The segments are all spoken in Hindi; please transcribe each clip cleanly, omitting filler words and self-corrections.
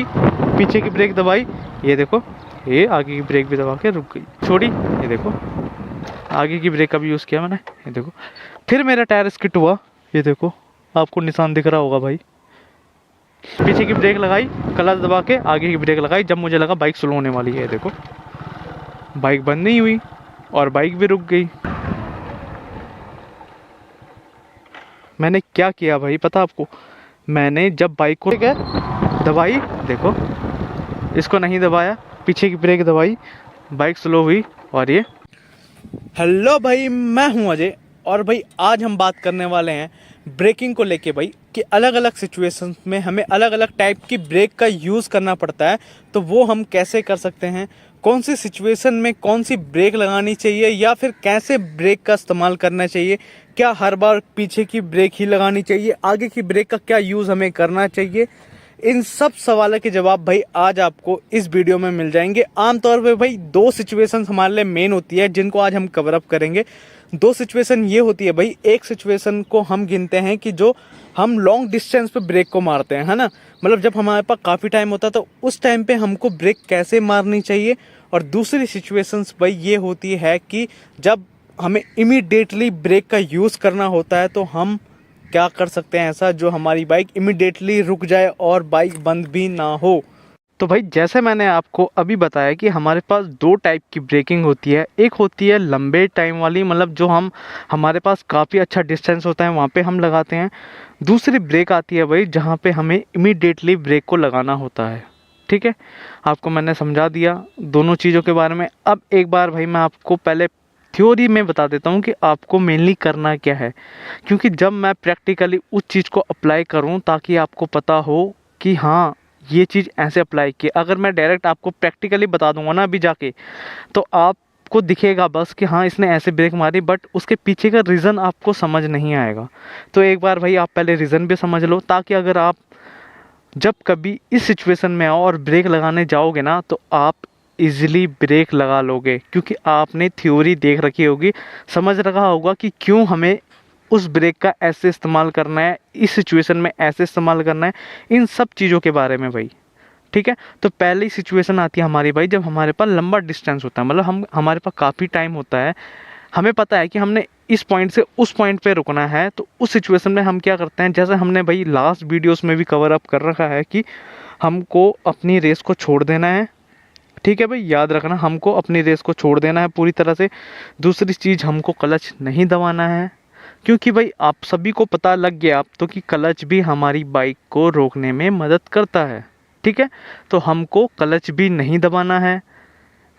पीछे की ब्रेक दबाई, ये देखो ये आगे की ब्रेक भी दबा के रुक गई, छोड़ी, ये देखो आगे की ब्रेक का भी यूज़ किया मैंने, ये देखो। फिर मेरा टायर स्किट हुआ, ये देखो आपको निशान दिख रहा होगा भाई। पीछे की ब्रेक लगाई, क्लच दबा के आगे की ब्रेक लगाई, जब मुझे लगा बाइक स्लो होने वाली है, देखो बाइक बंद नहीं हुई और बाइक भी रुक गई। मैंने क्या किया भाई पता आपको, मैंने जब बाइक को दबाई, देखो इसको नहीं दबाया, पीछे की ब्रेक दबाई, बाइक स्लो हुई और ये। हेलो भाई, मैं हूं अजय और भाई आज हम बात करने वाले हैं ब्रेकिंग को लेके भाई, कि अलग अलग सिचुएशंस में हमें अलग अलग टाइप की ब्रेक का यूज़ करना पड़ता है, तो वो हम कैसे कर सकते हैं, कौन सी सिचुएशन में कौन सी ब्रेक लगानी चाहिए या फिर कैसे ब्रेक का इस्तेमाल करना चाहिए, क्या हर बार पीछे की ब्रेक ही लगानी चाहिए, आगे की ब्रेक का क्या यूज़ हमें करना चाहिए। इन सब सवालों के जवाब भाई आज आपको इस वीडियो में मिल जाएंगे। आमतौर पे भाई दो सिचुएशंस हमारे लिए मेन होती है जिनको आज हम कवर अप करेंगे। दो सिचुएशन ये होती है भाई, एक सिचुएशन को हम गिनते हैं कि जो हम लॉन्ग डिस्टेंस पे ब्रेक को मारते हैं, है ना, मतलब जब हमारे पास काफ़ी टाइम होता है तो उस टाइम पे हमको ब्रेक कैसे मारनी चाहिए। और दूसरी सिचुएशंस भाई ये होती है कि जब हमें इमीडिएटली ब्रेक का यूज़ करना होता है तो हम क्या कर सकते हैं ऐसा जो हमारी बाइक इमीडिएटली रुक जाए और बाइक बंद भी ना हो। तो भाई जैसे मैंने आपको अभी बताया कि हमारे पास दो टाइप की ब्रेकिंग होती है, एक होती है लंबे टाइम वाली, मतलब जो हमारे पास काफ़ी अच्छा डिस्टेंस होता है वहाँ पे हम लगाते हैं। दूसरी ब्रेक आती है भाई जहाँ पे हमें इमीडिएटली ब्रेक को लगाना होता है। ठीक है, आपको मैंने समझा दिया दोनों चीज़ों के बारे में। अब एक बार भाई मैं आपको पहले थ्योरी में बता देता हूँ कि आपको मेनली करना क्या है, क्योंकि जब मैं प्रैक्टिकली उस चीज़ को अप्लाई करूँ ताकि आपको पता हो कि हाँ ये चीज़ ऐसे अप्लाई की। अगर मैं डायरेक्ट आपको प्रैक्टिकली बता दूंगा ना अभी जाके, तो आपको दिखेगा बस कि हाँ इसने ऐसे ब्रेक मारी, बट उसके पीछे का रीज़न आपको समझ नहीं आएगा। तो एक बार भाई आप पहले रीज़न भी समझ लो, ताकि अगर आप जब कभी इस सिचुएशन में आओ और ब्रेक लगाने जाओगे ना तो आप इजीली ब्रेक लगा लोगे, क्योंकि आपने थ्योरी देख रखी होगी, समझ रखा होगा कि क्यों हमें उस ब्रेक का ऐसे इस्तेमाल करना है, इस सिचुएशन में ऐसे इस्तेमाल करना है, इन सब चीज़ों के बारे में भाई। ठीक है, तो पहली सिचुएशन आती है हमारी भाई जब हमारे पास लंबा डिस्टेंस होता है, मतलब हमारे पास काफ़ी टाइम होता है, हमें पता है कि हमने इस पॉइंट से उस पॉइंट पे रुकना है। तो उस सिचुएशन में हम क्या करते हैं, जैसे हमने भाई लास्ट वीडियोस में भी कवर अप कर रखा है कि हमको अपनी रेस को छोड़ देना है। ठीक है भाई, याद रखना हमको अपनी रेस को छोड़ देना है पूरी तरह से। दूसरी चीज़, हमको क्लच नहीं दबाना है, क्योंकि भाई आप सभी को पता लग गया अब तो कि क्लच भी हमारी बाइक को रोकने में मदद करता है। ठीक है, तो हमको क्लच भी नहीं दबाना है।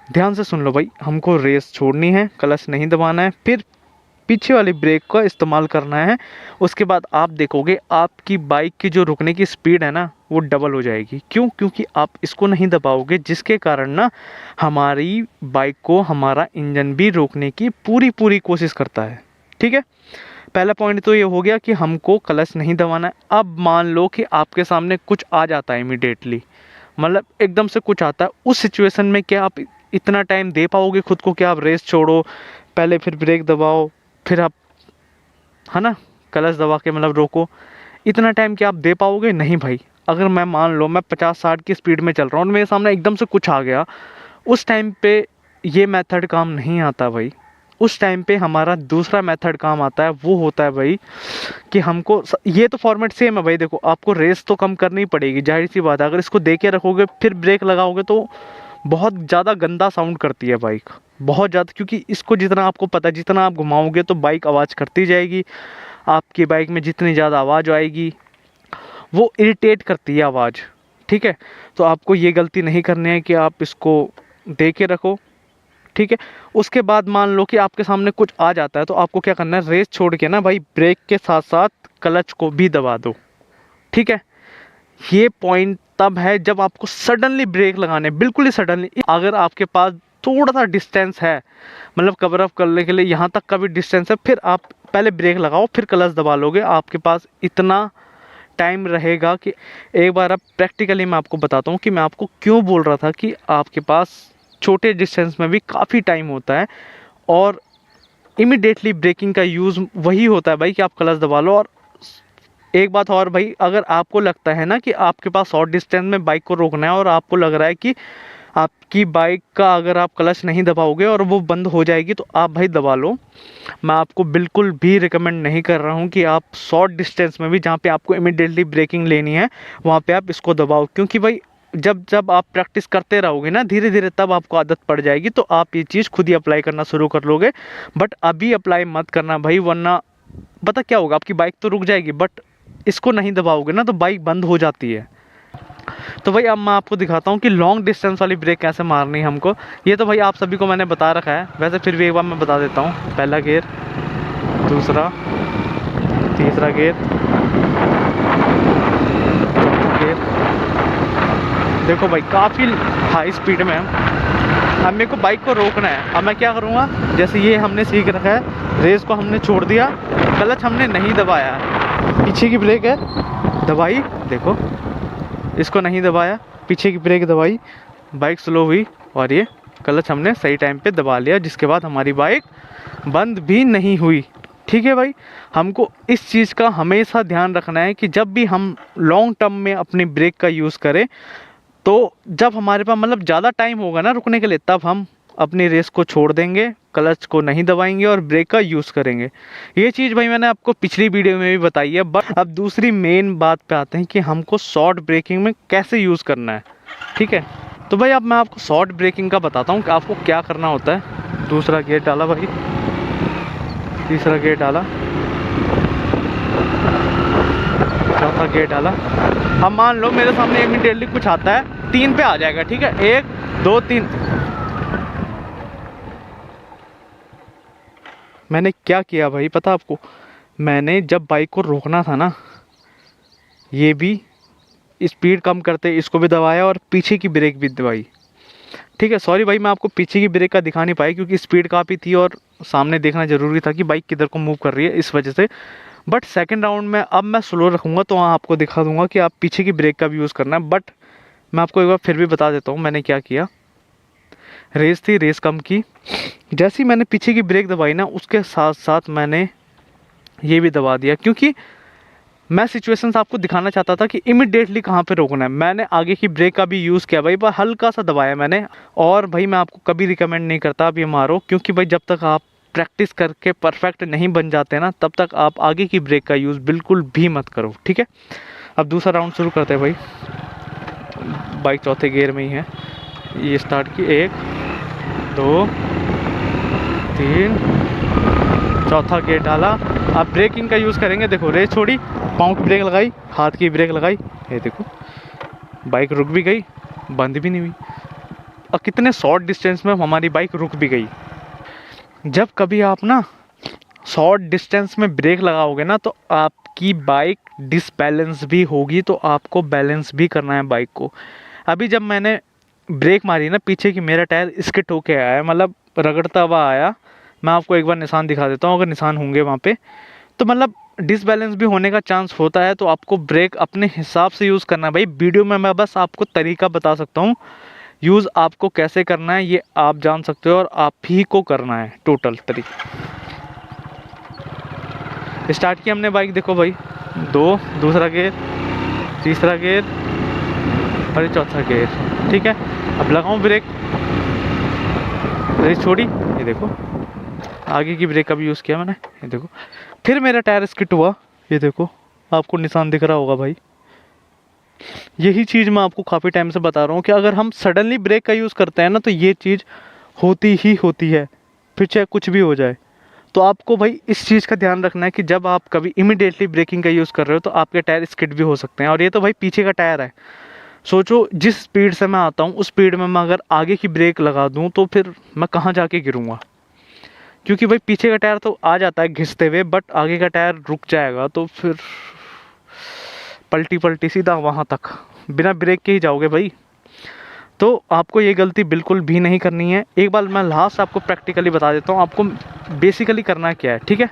ध्यान से सुन लो भाई, हमको रेस छोड़नी है, क्लच नहीं दबाना है, फिर पीछे वाली ब्रेक का इस्तेमाल करना है। उसके बाद आप देखोगे आपकी बाइक की जो रुकने की स्पीड है ना वो डबल हो जाएगी। क्यों? क्योंकि आप इसको नहीं दबाओगे, जिसके कारण ना हमारी बाइक को हमारा इंजन भी रोकने की पूरी पूरी कोशिश करता है। ठीक है, पहला पॉइंट तो ये हो गया कि हमको क्लच नहीं दबाना है। अब मान लो कि आपके सामने कुछ आ जाता है इमीडिएटली, मतलब एकदम से कुछ आता है, उस सिचुएशन में क्या आप इतना टाइम दे पाओगे खुद को? क्या आप रेस छोड़ो, पहले फिर ब्रेक दबाओ, फिर आप, है ना, क्लच दबा के मतलब रोको, इतना टाइम क्या आप दे पाओगे? नहीं भाई। अगर मैं मान लो मैं 50-60 की स्पीड में चल रहा हूँ और मेरे सामने एकदम से कुछ आ गया, उस टाइम पे ये मेथड काम नहीं आता भाई। उस टाइम पे हमारा दूसरा मेथड काम आता है, वो होता है भाई कि हमको ये तो फॉर्मेट सेम है भाई। देखो आपको रेस तो कम करनी पड़ेगी, जाहिर सी बात है। अगर इसको दे के रखोगे फिर ब्रेक लगाओगे तो बहुत ज़्यादा गंदा साउंड करती है बाइक, बहुत ज़्यादा, क्योंकि इसको जितना आपको पता है जितना आप घुमाओगे तो बाइक आवाज़ करती जाएगी। आपकी बाइक में जितनी ज़्यादा आवाज़ आएगी वो इरिटेट करती है आवाज़। ठीक है, तो आपको ये गलती नहीं करनी है कि आप इसको दे के रखो। ठीक है, उसके बाद मान लो कि आपके सामने कुछ आ जाता है तो आपको क्या करना है, रेस छोड़ के ना भाई ब्रेक के साथ साथ क्लच को भी दबा दो। ठीक है, ये पॉइंट तब है जब आपको सडनली ब्रेक लगाने, बिल्कुल ही सडनली। अगर आपके पास थोड़ा सा डिस्टेंस है, मतलब कवर अप करने के लिए यहाँ तक का भी डिस्टेंस है, फिर आप पहले ब्रेक लगाओ फिर क्लच दबा लोगे, आपके पास इतना टाइम रहेगा कि एक बार अब प्रैक्टिकली मैं आपको बताता हूँ कि मैं आपको क्यों बोल रहा था कि आपके पास छोटे डिस्टेंस में भी काफ़ी टाइम होता है और इमिडिएटली ब्रेकिंग का यूज़ वही होता है भाई कि आप क्लच दबा लो और एक बात और भाई, अगर आपको लगता है ना कि आपके पास शॉर्ट डिस्टेंस में बाइक को रोकना है और आपको लग रहा है कि आपकी बाइक का अगर आप क्लच नहीं दबाओगे और वो बंद हो जाएगी, तो आप भाई दबा लो। मैं आपको बिल्कुल भी रिकमेंड नहीं कर रहा हूँ कि आप शॉर्ट डिस्टेंस में भी, जहाँ पे आपको इमीडिएटली ब्रेकिंग लेनी है, वहाँ पे आप इसको दबाओ। क्योंकि भाई जब जब आप प्रैक्टिस करते रहोगे ना धीरे धीरे, तब आपको आदत पड़ जाएगी, तो आप ये चीज़ खुद ही अप्लाई करना शुरू कर लोगे। बट अभी अप्लाई मत करना भाई, वरना पता क्या होगा, आपकी बाइक तो रुक जाएगी, बट इसको नहीं दबाओगे ना तो बाइक बंद हो जाती है। तो भाई अब मैं आपको दिखाता हूँ कि लॉन्ग डिस्टेंस वाली ब्रेक कैसे मारनी है हमको। ये तो भाई आप सभी को मैंने बता रखा है, वैसे फिर भी एक बार मैं बता देता हूँ। पहला गियर, दूसरा, तीसरा गियर, चौथा गियर। देखो भाई काफ़ी हाई स्पीड में है। अब मेरे को बाइक को रोकना है। अब मैं क्या करूँगा, जैसे ये हमने सीख रखा है, रेस को हमने छोड़ दिया, क्लच हमने नहीं दबाया, पीछे की ब्रेक है दबाई, देखो इसको नहीं दबाया, पीछे की ब्रेक दबाई, बाइक स्लो हुई और ये क्लच हमने सही टाइम पे दबा लिया, जिसके बाद हमारी बाइक बंद भी नहीं हुई। ठीक है भाई, हमको इस चीज़ का हमेशा ध्यान रखना है कि जब भी हम लॉन्ग टर्म में अपनी ब्रेक का यूज़ करें, तो जब हमारे पास मतलब ज़्यादा टाइम होगा ना रुकने के लिए, तब हम अपनी रेस को छोड़ देंगे, क्लच को नहीं दबाएंगे और ब्रेक का यूज़ करेंगे। ये चीज़ भाई मैंने आपको पिछली वीडियो में भी बताई है। बट अब दूसरी मेन बात पे आते हैं कि हमको शॉर्ट ब्रेकिंग में कैसे यूज़ करना है। ठीक है, तो भाई अब मैं आपको शॉर्ट ब्रेकिंग का बताता हूँ कि आपको क्या करना होता है। दूसरा गियर डाला भाई, तीसरा गियर डाला, चौथा गियर डाला। अब मान लो मेरे सामने इमीडिएटली कुछ आता है, 3 पे आ जाएगा। ठीक है, 1 2 3। मैंने क्या किया भाई पता आपको, मैंने जब बाइक को रोकना था ना, ये भी स्पीड कम करते इसको भी दबाया और पीछे की ब्रेक भी दबाई। ठीक है, सॉरी भाई मैं आपको पीछे की ब्रेक का दिखा नहीं पाई, क्योंकि स्पीड काफ़ी थी और सामने देखना ज़रूरी था कि बाइक किधर को मूव कर रही है, इस वजह से। बट सेकंड राउंड में अब मैं स्लो रखूँगा, तो वहाँ आपको दिखा दूँगा कि आप पीछे की ब्रेक का भी यूज़ करना है। बट मैं आपको एक बार फिर भी बता देता हूँ मैंने क्या किया। रेस थी, रेस कम की, जैसे ही मैंने पीछे की ब्रेक दबाई ना, उसके साथ साथ मैंने ये भी दबा दिया, क्योंकि मैं सिचुएशंस आपको दिखाना चाहता था कि इमिडिएटली कहाँ पे रोकना है। मैंने आगे की ब्रेक का भी यूज़ किया भाई, पर हल्का सा दबाया मैंने। और भाई मैं आपको कभी रिकमेंड नहीं करता आप ये मारो, क्योंकि भाई जब तक आप प्रैक्टिस करके परफेक्ट नहीं बन जाते ना, तब तक आप आगे की ब्रेक का यूज़ बिल्कुल भी मत करो। ठीक है, अब दूसरा राउंड शुरू करते हैं भाई। बाइक चौथे गियर में ही है, ये स्टार्ट की, 1 2 3, चौथा गियर डाला। अब ब्रेकिंग का यूज़ करेंगे। देखो रेस छोड़ी, पाँव की ब्रेक लगाई, हाथ की ब्रेक लगाई, ये देखो बाइक रुक भी गई, बंद भी नहीं हुई। और कितने शॉर्ट डिस्टेंस में हमारी बाइक रुक भी गई। जब कभी आप ना शॉर्ट डिस्टेंस में ब्रेक लगाओगे ना, तो आपकी बाइक डिसबैलेंस भी होगी, तो आपको बैलेंस भी करना है बाइक को। अभी जब मैंने ब्रेक मारी ना, पीछे की मेरा टायर स्किट होके आया, मतलब रगड़ता हुआ आया। मैं आपको एक बार निशान दिखा देता हूँ, अगर निशान होंगे वहाँ पे, तो मतलब डिसबैलेंस भी होने का चांस होता है। तो आपको ब्रेक अपने हिसाब से यूज़ करना है भाई। वीडियो में मैं बस आपको तरीका बता सकता हूँ, यूज़ आपको कैसे करना है ये आप जान सकते हो और आप ही को करना है टोटल तरीका। स्टार्ट किया हमने बाइक, देखो भाई 2, दूसरा गियर, तीसरा गियर और चौथा गियर। ठीक है, अब लगाऊं ब्रेक, रेस छोड़ी, ये देखो आगे की ब्रेक का भी यूज़ किया मैंने, ये देखो फिर मेरा टायर स्किट हुआ, ये देखो आपको निशान दिख रहा होगा भाई। यही चीज़ मैं आपको काफ़ी टाइम से बता रहा हूँ कि अगर हम सडनली ब्रेक का यूज़ करते हैं ना, तो ये चीज़ होती ही होती है, फिर चाहे कुछ भी हो जाए। तो आपको भाई इस चीज़ का ध्यान रखना है कि जब आप कभी इमीडिएटली ब्रेकिंग का यूज़ कर रहे हो, तो आपके टायर स्किड भी हो सकते हैं। और ये तो भाई पीछे का टायर है, सोचो जिस स्पीड से मैं आता हूँ उस स्पीड में मैं अगर आगे की ब्रेक लगा दूँ, तो फिर मैं कहाँ जाके गिरूँगा। क्योंकि भाई पीछे का टायर तो आ जाता है घिसते हुए, बट आगे का टायर रुक जाएगा, तो फिर पलटी पलटी सीधा वहाँ तक बिना ब्रेक के ही जाओगे भाई। तो आपको ये गलती बिल्कुल भी नहीं करनी है। एक बार मैं लास्ट आपको प्रैक्टिकली बता देता हूँ आपको बेसिकली करना क्या है। ठीक है,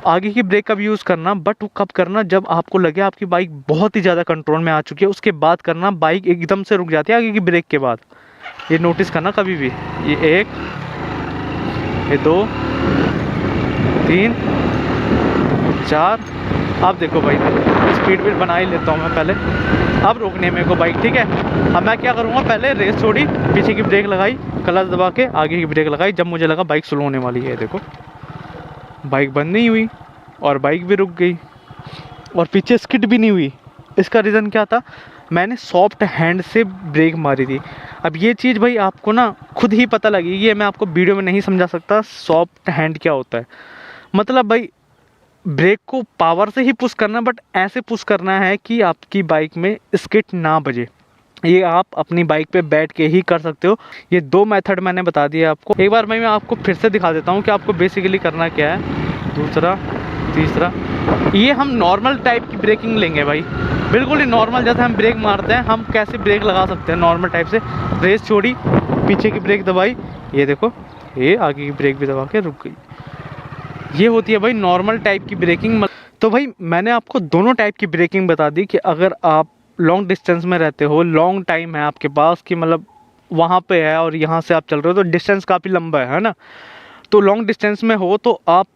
आगे की ब्रेक का भी यूज़ करना, बट वो कब करना, जब आपको लगे आपकी बाइक बहुत ही ज़्यादा कंट्रोल में आ चुकी है, उसके बाद करना। बाइक एकदम से रुक जाती है आगे की ब्रेक के बाद, ये नोटिस करना कभी भी। ये 1, ये 2, 3, 4, अब देखो भाई, स्पीड भी बना ही लेता हूँ मैं पहले। अब रोकनी है मेरे को बाइक, ठीक है। अब मैं क्या करूँगा, पहले रेस छोड़ी, पीछे की ब्रेक लगाई, क्लच दबा के आगे की ब्रेक लगाई। जब मुझे लगा बाइक स्लो होने वाली है, देखो बाइक बंद नहीं हुई और बाइक भी रुक गई और पीछे स्किड भी नहीं हुई। इसका रीज़न क्या था, मैंने सॉफ्ट हैंड से ब्रेक मारी थी। अब ये चीज़ भाई आपको ना खुद ही पता लगेगी, ये मैं आपको वीडियो में नहीं समझा सकता सॉफ्ट हैंड क्या होता है। मतलब भाई ब्रेक को पावर से ही पुश करना, बट ऐसे पुश करना है कि आपकी बाइक में स्किड ना बजे। ये आप अपनी बाइक पे बैठ के ही कर सकते हो। ये 2 मेथड मैंने बता दिया आपको। एक बार मैं आपको फिर से दिखा देता हूँ कि आपको बेसिकली करना क्या है। दूसरा, तीसरा, ये हम नॉर्मल टाइप की ब्रेकिंग लेंगे भाई, बिल्कुल ही नॉर्मल जैसे हम ब्रेक मारते हैं, हम कैसे ब्रेक लगा सकते हैं नॉर्मल टाइप से। रेस छोड़ी, पीछे की ब्रेक दबाई, ये देखो ये आगे की ब्रेक भी दबा के रुक गई। ये होती है भाई नॉर्मल टाइप की ब्रेकिंग। तो भाई मैंने आपको दोनों टाइप की ब्रेकिंग बता दी कि अगर आप लॉन्ग डिस्टेंस में रहते हो, लॉन्ग टाइम है आपके पास कि मतलब वहाँ पे है और यहाँ से आप चल रहे हो तो डिस्टेंस काफ़ी लंबा है ना, तो लॉन्ग डिस्टेंस में हो तो आप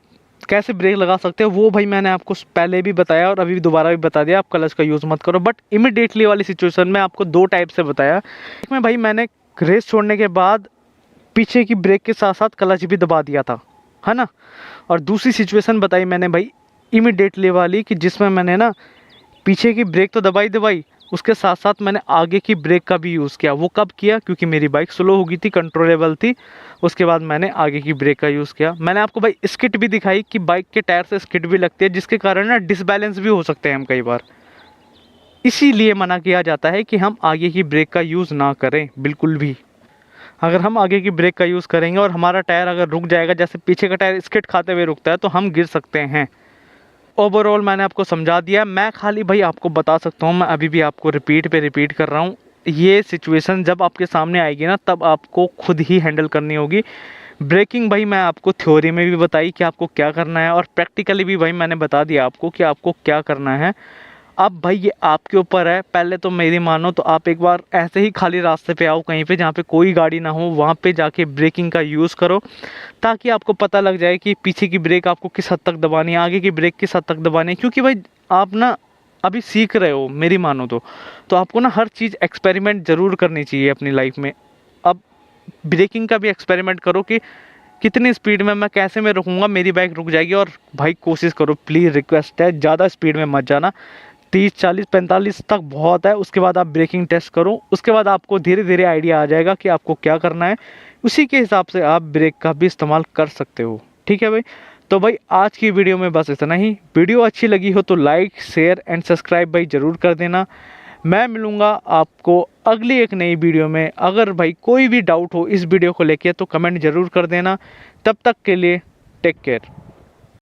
कैसे ब्रेक लगा सकते हो वो भाई मैंने आपको पहले भी बताया और अभी भी दोबारा भी बता दिया। आप क्लच का यूज़ मत करो। बट इमिडिएटली वाली सिचुएशन में आपको 2 टाइप से बताया। एक में भाई मैंने रेस छोड़ने के बाद पीछे की ब्रेक के साथ साथ क्लच भी दबा दिया था, है ना। और दूसरी सिचुएशन बताई मैंने भाई इमिडिएटली वाली कि जिसमें मैंने ना पीछे की ब्रेक तो दबाई, उसके साथ साथ मैंने आगे की ब्रेक का भी यूज़ किया। वो कब किया, क्योंकि मेरी बाइक स्लो हो गई थी, कंट्रोलेबल थी। उसके बाद मैंने आगे की ब्रेक का यूज़ किया। मैंने आपको भाई स्किड भी दिखाई कि बाइक के टायर से स्किड भी लगती है, जिसके कारण ना डिसबैलेंस भी हो सकते हैं हम कई बार। इसीलिए मना किया जाता है कि हम आगे की ब्रेक का यूज़ ना करें बिल्कुल भी। अगर हम आगे की ब्रेक का यूज़ करेंगे और हमारा टायर अगर रुक जाएगा, जैसे पीछे का टायर स्किड खाते हुए रुकता है, तो हम गिर सकते हैं। ओवरऑल मैंने आपको समझा दिया। मैं खाली भाई आपको बता सकता हूँ, मैं अभी भी आपको रिपीट पे रिपीट कर रहा हूँ। ये सिचुएशन जब आपके सामने आएगी ना, तब आपको खुद ही हैंडल करनी होगी। ब्रेकिंग भाई मैं आपको थ्योरी में भी बताई कि आपको क्या करना है, और प्रैक्टिकली भी भाई मैंने बता दिया आपको कि आपको क्या करना है। अब भाई ये आपके ऊपर है। पहले तो मेरी मानो तो आप एक बार ऐसे ही खाली रास्ते पे आओ, कहीं पे जहाँ पे कोई गाड़ी ना हो, वहाँ पे जाके ब्रेकिंग का यूज़ करो, ताकि आपको पता लग जाए कि पीछे की ब्रेक आपको किस हद तक दबानी है, आगे की ब्रेक किस हद तक दबानी है। क्योंकि भाई आप ना अभी सीख रहे हो, मेरी मानो तो आपको ना हर चीज़ एक्सपेरिमेंट ज़रूर करनी चाहिए अपनी लाइफ में। अब ब्रेकिंग का भी एक्सपेरिमेंट करो कि कितनी स्पीड में मैं कैसे में रुकूंगा, मेरी बाइक रुक जाएगी। और भाई कोशिश करो, प्लीज़ रिक्वेस्ट है, ज़्यादा स्पीड में मत जाना। 30, 40, 45 तक बहुत है। उसके बाद आप ब्रेकिंग टेस्ट करो, उसके बाद आपको धीरे धीरे आइडिया आ जाएगा कि आपको क्या करना है। उसी के हिसाब से आप ब्रेक का भी इस्तेमाल कर सकते हो। ठीक है भाई। तो भाई आज की वीडियो में बस इतना ही। वीडियो अच्छी लगी हो तो लाइक, शेयर एंड सब्सक्राइब भाई ज़रूर कर देना। मैं मिलूँगा आपको अगली एक नई वीडियो में। अगर भाई कोई भी डाउट हो इस वीडियो को लेके तो कमेंट ज़रूर कर देना। तब तक के लिए टेक केयर।